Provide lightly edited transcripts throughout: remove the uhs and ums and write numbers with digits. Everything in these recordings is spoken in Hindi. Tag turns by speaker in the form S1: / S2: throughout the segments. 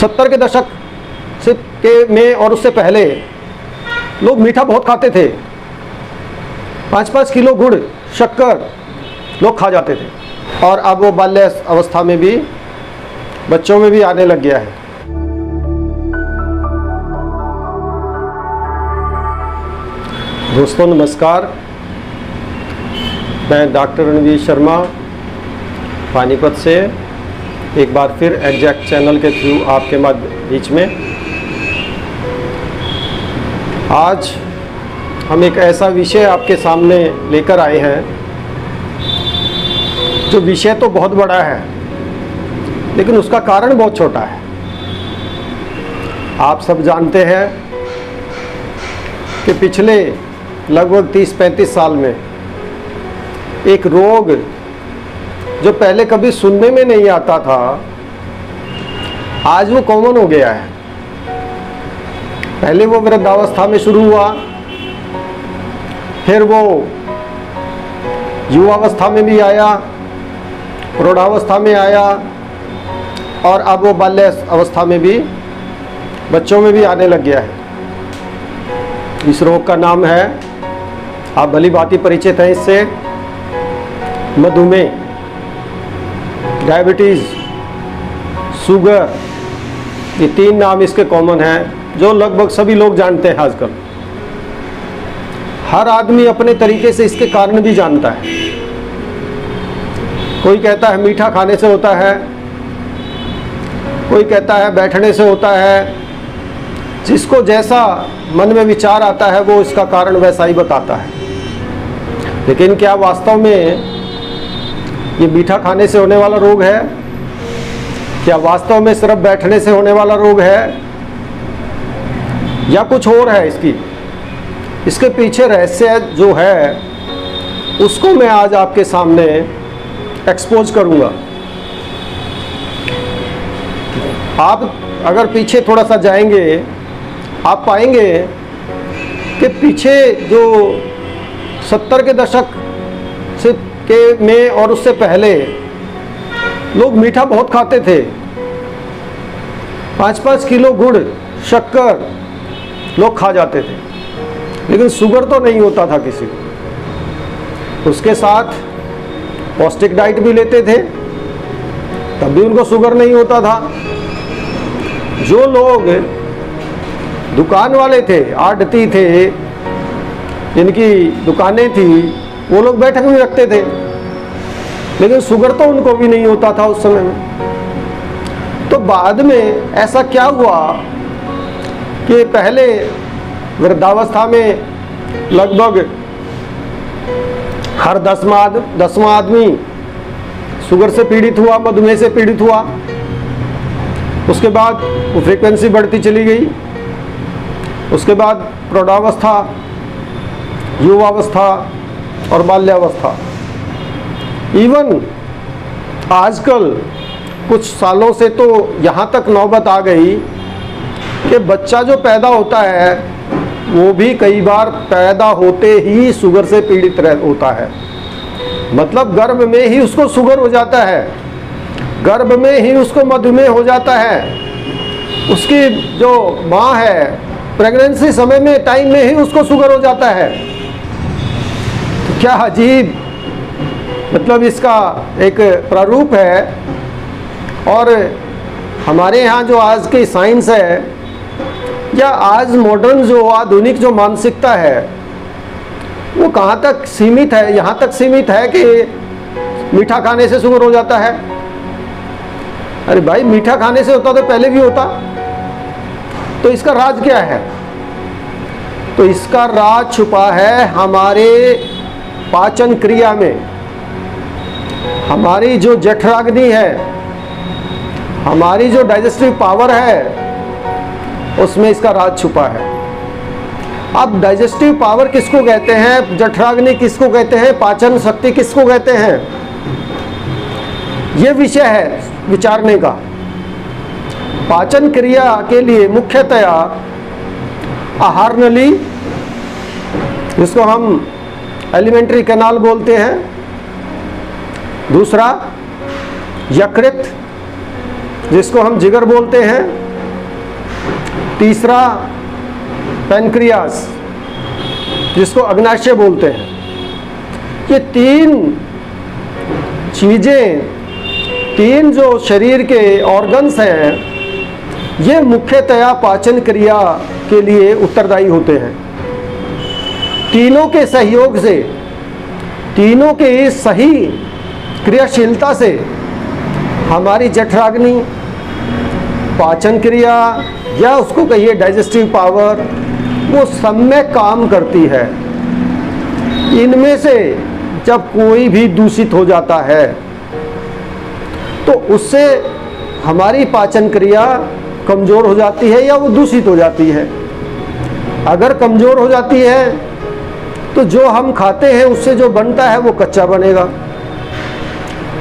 S1: 70 के दशक में और उससे पहले लोग मीठा बहुत खाते थे। 5-5 किलो गुड़ शक्कर लोग खा जाते थे, और अब वो बाल्य अवस्था में भी बच्चों में भी आने लग गया है। दोस्तों नमस्कार, मैं डॉक्टर रणवीर शर्मा पानीपत से एक बार फिर एग्जैक्ट चैनल के थ्रू आपके बीच में आज हम एक ऐसा विषय आपके सामने लेकर आए हैं जो विषय तो बहुत बड़ा है लेकिन उसका कारण बहुत छोटा है। आप सब जानते हैं कि पिछले लगभग 30-35 साल में एक रोग जो पहले कभी सुनने में नहीं आता था, आज वो कॉमन हो गया है। पहले वो वृद्धावस्था में शुरू हुआ, फिर वो युवावस्था में भी आया, प्रौढ़ावस्था में आया, और अब वो बाल्य अवस्था में भी बच्चों में भी आने लग गया है। इस रोग का नाम है, आप भली भांति परिचित हैं इससे, मधुमेह, डायबिटीज़, शुगर। ये 3 नाम इसके कॉमन हैं जो लगभग सभी लोग जानते हैं। आजकल हर आदमी अपने तरीके से इसके कारण भी जानता है। कोई कहता है मीठा खाने से होता है, कोई कहता है बैठने से होता है। जिसको जैसा मन में विचार आता है वो इसका कारण वैसा ही बताता है। लेकिन क्या वास्तव में ये मीठा खाने से होने वाला रोग है? क्या वास्तव में सिर्फ बैठने से होने वाला रोग है, या कुछ और है? इसके पीछे रहस्य जो है उसको मैं आज आपके सामने एक्सपोज करूंगा। आप अगर पीछे थोड़ा सा जाएंगे, आप पाएंगे कि पीछे जो 70 के दशक में और उससे पहले लोग मीठा बहुत खाते थे। 5-5 किलो गुड़ शक्कर लोग खा जाते थे, लेकिन शुगर तो नहीं होता था किसी को। उसके साथ पौष्टिक डाइट भी लेते थे, तब भी उनको शुगर नहीं होता था। जो लोग दुकान वाले थे, आढ़ती थे, जिनकी दुकानें थी, वो लोग बैठक भी रखते थे, लेकिन शुगर तो उनको भी नहीं होता था उस समय में। तो बाद में ऐसा क्या हुआ कि पहले वृद्धावस्था में लगभग हर 10वां आदमी शुगर से पीड़ित हुआ, मधुमेह से पीड़ित हुआ। उसके बाद वो फ्रीक्वेंसी बढ़ती चली गई। उसके बाद प्रौढ़ावस्था, युवावस्था और बाल्यावस्था। इवन आजकल कुछ सालों से तो यहाँ तक नौबत आ गई कि बच्चा जो पैदा होता है वो भी कई बार पैदा होते ही शुगर से पीड़ित होता है। मतलब गर्भ में ही उसको शुगर हो जाता है, गर्भ में ही उसको मधुमेह हो जाता है। उसकी जो माँ है, प्रेगनेंसी समय में, टाइम में ही उसको शुगर हो जाता है। तो क्या अजीब, मतलब इसका एक प्रारूप है। और हमारे यहाँ जो आज की साइंस है, या आज मॉडर्न जो आधुनिक जो मानसिकता है, वो कहाँ तक सीमित है? यहाँ तक सीमित है कि मीठा खाने से शुगर हो जाता है। अरे भाई, मीठा खाने से होता तो पहले भी होता। तो इसका राज क्या है? तो इसका राज छुपा है हमारे पाचन क्रिया में। हमारी जो जठराग्नि है, हमारी जो डाइजेस्टिव पावर है, उसमें इसका राज छुपा है। अब डाइजेस्टिव पावर किसको कहते हैं, जठराग्नि किसको कहते हैं, पाचन शक्ति किसको कहते हैं, ये विषय है विचारने का। पाचन क्रिया के लिए मुख्यतया आहार नली, जिसको हम एलिमेंट्री कैनाल बोलते हैं, दूसरा यकृत, जिसको हम जिगर बोलते हैं, तीसरा पैनक्रियास, जिसको अग्नाशय बोलते हैं। ये तीन चीज़ें, तीन जो शरीर के ऑर्गन्स हैं, ये मुख्यतया पाचन क्रिया के लिए उत्तरदायी होते हैं। तीनों के सहयोग से, तीनों के सही क्रियाशीलता से हमारी जठराग्नि, पाचन क्रिया या उसको कहिए डाइजेस्टिव पावर, वो सम्यक काम करती है। इनमें से जब कोई भी दूषित हो जाता है तो उससे हमारी पाचन क्रिया कमज़ोर हो जाती है या वो दूषित हो जाती है। अगर कमज़ोर हो जाती है तो जो हम खाते हैं उससे जो बनता है वो कच्चा बनेगा।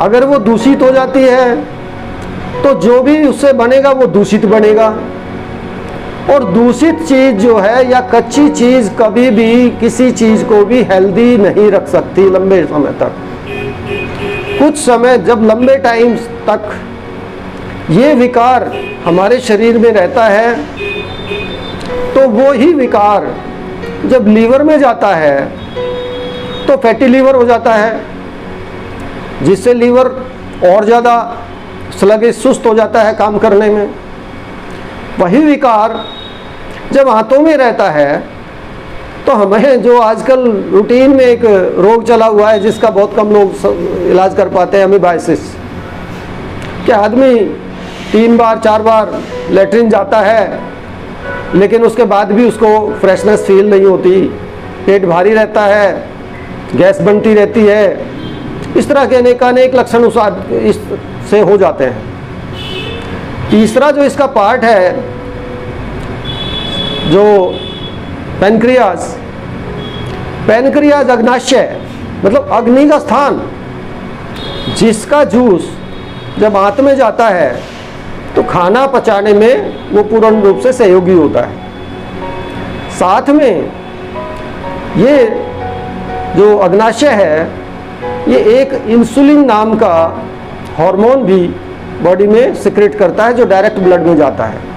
S1: अगर वो दूषित हो जाती है तो जो भी उससे बनेगा वो दूषित बनेगा। और दूषित चीज़ जो है या कच्ची चीज़ कभी भी किसी चीज़ को भी हेल्दी नहीं रख सकती लंबे समय तक। कुछ समय जब लंबे टाइम तक ये विकार हमारे शरीर में रहता है तो वो ही विकार जब लीवर में जाता है तो फैटी लीवर हो जाता है, जिससे लीवर और ज़्यादा स्लगिश, सुस्त हो जाता है काम करने में। वही विकार जब आंतों में रहता है तो हमें जो आजकल रूटीन में एक रोग चला हुआ है जिसका बहुत कम लोग इलाज कर पाते हैं, अमीबाइसिस, कि आदमी 3 बार 4 बार लेटरिन जाता है लेकिन उसके बाद भी उसको फ्रेशनेस फील नहीं होती, पेट भारी रहता है, गैस बनती रहती है। इस तरह के अनेक लक्षण इससे हो जाते हैं। तीसरा जो इसका पार्ट है, जो पैनक्रियास, पैनक्रियास अग्नाशय मतलब अग्नि का स्थान, जिसका जूस जब आंत में जाता है तो खाना पचाने में वो पूर्ण रूप से सहयोगी होता है। साथ में ये जो अग्नाशय है, ये एक इंसुलिन नाम का हार्मोन भी बॉडी में सिक्रेट करता है जो डायरेक्ट ब्लड में जाता है।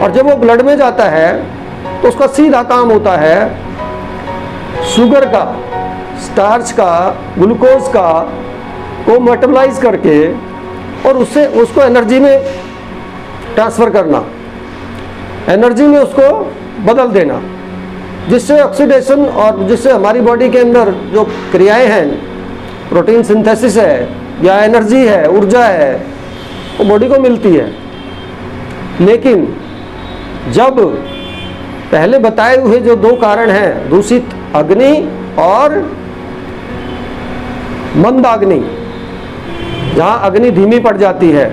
S1: और जब वो ब्लड में जाता है तो उसका सीधा काम होता है शुगर का, स्टार्च का, ग्लूकोज का को मेटाबॉलाइज करके और उससे उसको एनर्जी में ट्रांसफ़र करना, एनर्जी में उसको बदल देना, जिससे ऑक्सीडेशन और जिससे हमारी बॉडी के अंदर जो क्रियाएं हैं, प्रोटीन सिंथेसिस है या एनर्जी है, ऊर्जा है, वो बॉडी को मिलती है। लेकिन जब पहले बताए हुए जो 2 कारण हैं, दूषित अग्नि और मंदाग्नि, जहाँ अग्नि धीमी पड़ जाती है,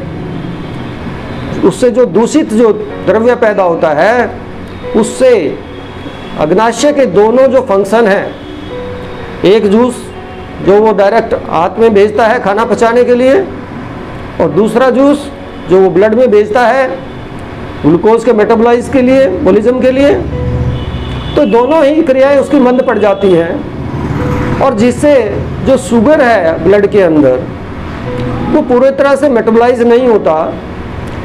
S1: उससे जो दूषित जो द्रव्य पैदा होता है, उससे अग्नाशय के दोनों जो फंक्शन हैं, एक जूस जो वो डायरेक्ट आंत में भेजता है खाना पचाने के लिए, और दूसरा जूस जो वो ब्लड में भेजता है ग्लूकोज के मेटाबॉलाइज के लिए, मोलिज्म के लिए, तो दोनों ही क्रियाएं उसकी मंद पड़ जाती हैं। और जिससे जो शुगर है ब्लड के अंदर वो पूरी तरह से मेटाबॉलाइज नहीं होता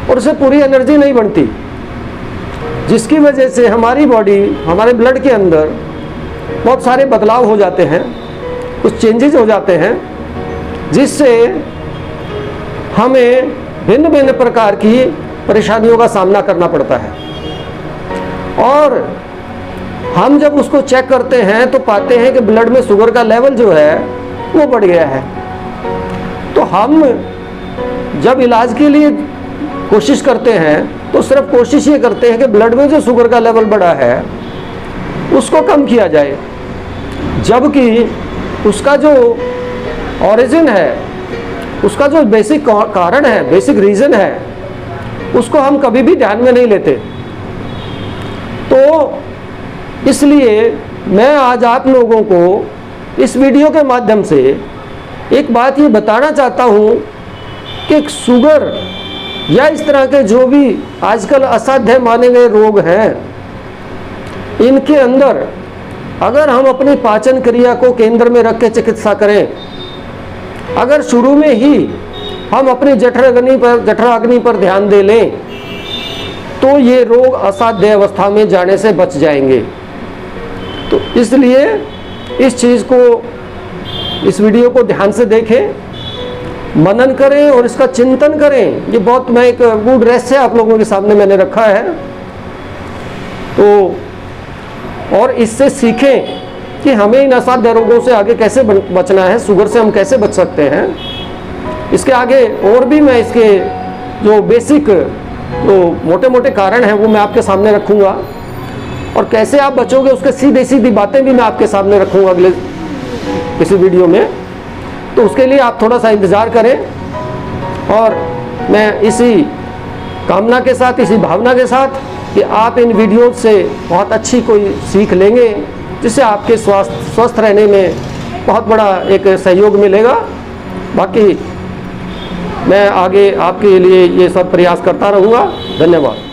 S1: और उससे पूरी एनर्जी नहीं बनती, जिसकी वजह से हमारी बॉडी, हमारे ब्लड के अंदर बहुत सारे बदलाव हो जाते हैं, कुछ चेंजेस हो जाते हैं, जिससे हमें भिन्न भिन्न प्रकार की परेशानियों का सामना करना पड़ता है। और हम जब उसको चेक करते हैं तो पाते हैं कि ब्लड में शुगर का लेवल जो है वो बढ़ गया है। तो हम जब इलाज के लिए कोशिश करते हैं तो सिर्फ कोशिश ये करते हैं कि ब्लड में जो शुगर का लेवल बढ़ा है उसको कम किया जाए, जबकि उसका जो ओरिजिन है, उसका जो बेसिक कारण है, बेसिक रीज़न है, उसको हम कभी भी ध्यान में नहीं लेते। तो इसलिए मैं आज आप लोगों को इस वीडियो के माध्यम से एक बात ये बताना चाहता हूँ कि शुगर या इस तरह के जो भी आजकल असाध्य माने गए रोग हैं, इनके अंदर अगर हम अपनी पाचन क्रिया को केंद्र में रख के चिकित्सा करें, अगर शुरू में ही हम अपनी जठराग्नि पर ध्यान दे लें तो ये रोग असाध्य अवस्था में जाने से बच जाएंगे। तो इसलिए इस चीज़ को, इस वीडियो को ध्यान से देखें, मनन करें और इसका चिंतन करें। ये बहुत, मैं एक गुड रहस्य आप लोगों के सामने मैंने रखा है, तो और इससे सीखें कि हमें इन असाध्य रोगों से आगे कैसे बचना है, शुगर से हम कैसे बच सकते हैं। इसके आगे और भी मैं इसके जो बेसिक, जो मोटे मोटे कारण हैं वो मैं आपके सामने रखूँगा, और कैसे आप बचोगे उसके सीधी सीधी बातें भी मैं आपके सामने रखूँगा अगले किसी वीडियो में। तो उसके लिए आप थोड़ा सा इंतज़ार करें, और मैं इसी कामना के साथ, इसी भावना के साथ कि आप इन वीडियो से बहुत अच्छी कोई सीख लेंगे, जिससे आपके स्वस्थ रहने में बहुत बड़ा एक सहयोग मिलेगा। बाकी मैं आगे आपके लिए ये सब प्रयास करता रहूँगा। धन्यवाद।